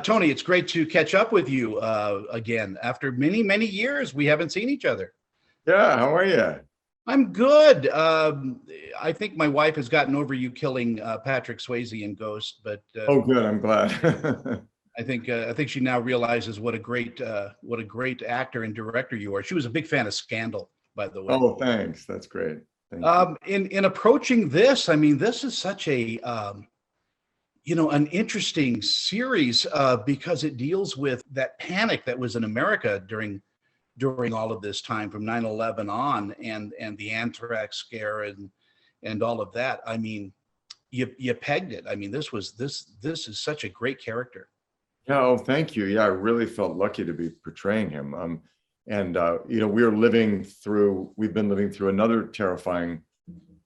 Tony, it's great to catch up with you again. After many, many years, we haven't seen each other. Yeah, how are you? I'm good. I think my wife has gotten over you killing Patrick Swayze in Ghost, but Oh, good. I'm glad. I think she now realizes what a great actor and director you are. She was a big fan of Scandal, by the way. Oh, thanks. That's great. Thank you. In approaching this, I mean, this is such a an interesting series because it deals with that panic that was in America during all of this time from 9/11 on, and the Anthrax scare and all of that. I mean, you pegged it. I mean, this is such a great character. Yeah, oh, thank you. Yeah, I really felt lucky to be portraying him. And we've been living through another terrifying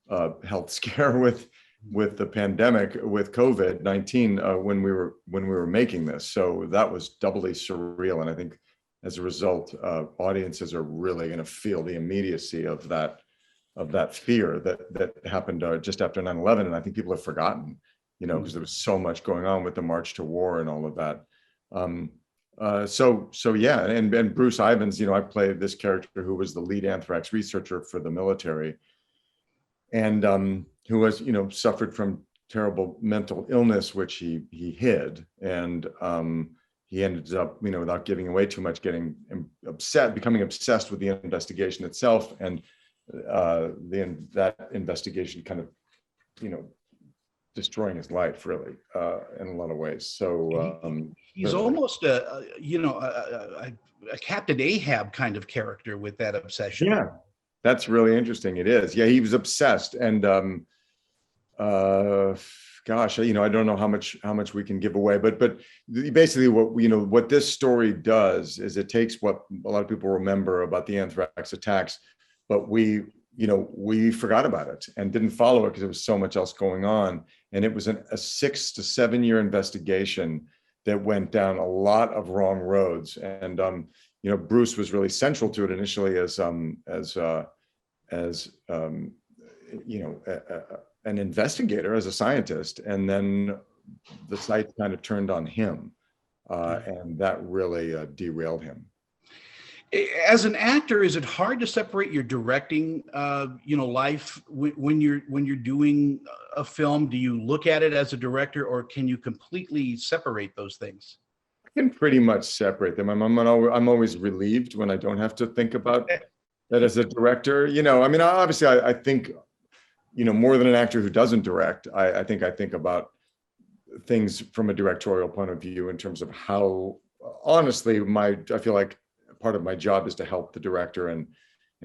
health scare with the pandemic, with COVID-19, when we were making this. So that was doubly surreal. And I think as a result, audiences are really going to feel the immediacy of that fear that happened just after 9/11. And I think people have forgotten, because there was so much going on with the march to war and all of that. So yeah, and Bruce Ivans, I played this character who was the lead anthrax researcher for the military, and who was, suffered from terrible mental illness, which he hid, and he ended up, without giving away too much, becoming obsessed with the investigation itself, and that investigation kind of, destroying his life, really, in a lot of ways. So he's almost a Captain Ahab kind of character with that obsession. Yeah, that's really interesting. It is. Yeah, he was obsessed, and gosh, I don't know how much we can give away, but basically what this story does is it takes what a lot of people remember about the anthrax attacks, but we forgot about it and didn't follow it because there was so much else going on. And it was a 6 to 7 year investigation that went down a lot of wrong roads. And Bruce was really central to it initially as an investigator, as a scientist, and then the site kind of turned on him, and that really derailed him. As an actor, is it hard to separate your directing, life when you're doing a film? Do you look at it as a director, or can you completely separate those things? I can pretty much separate them. I'm always relieved when I don't have to think about that as a director. Obviously, I think, more than an actor who doesn't direct. I think about things from a directorial point of view in terms of how, honestly, I feel like part of my job is to help the director and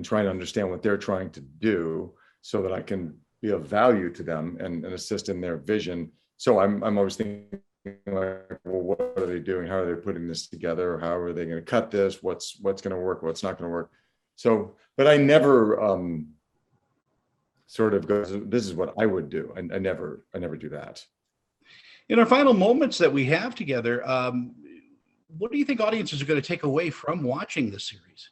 try to understand what they're trying to do so that I can be of value to them and assist in their vision. So I'm always thinking, like, well, what are they doing? How are they putting this together? How are they going to cut this? What's going to work? What's not going to work? So, but I never sort of goes, this is what I would do. I never do that. In our final moments that we have together, what do you think audiences are going to take away from watching this series?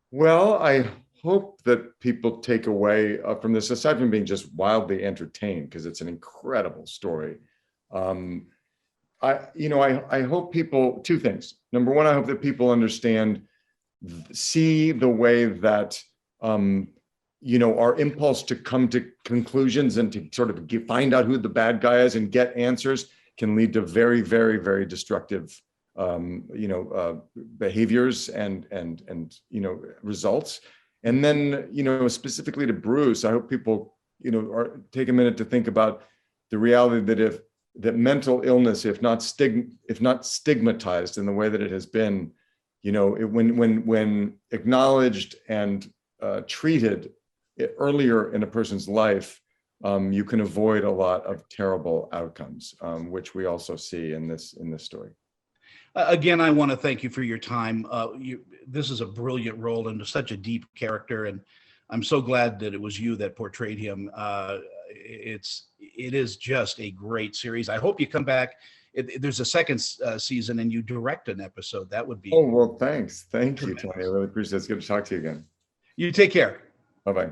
Well, I hope that people take away from this, aside from being just wildly entertained, because it's an incredible story. I hope people, two things. Number one, I hope that people see the way that, our impulse to come to conclusions and to sort of find out who the bad guy is and get answers can lead to very, very, very destructive, behaviors and results. And then, specifically to Bruce, I hope people, take a minute to think about the reality that mental illness, if not stigmatized in the way that it has been, when acknowledged and treated earlier in a person's life, you can avoid a lot of terrible outcomes, which we also see in this story. Again, I want to thank you for your time. This is a brilliant role and such a deep character, and I'm so glad that it was you that portrayed him. It is just a great series. I hope you come back. There's a second season, and you direct an episode. That would be. Oh, well, thanks. Thank you, Tony. I really appreciate it. It's good to talk to you again. You take care. Bye-bye.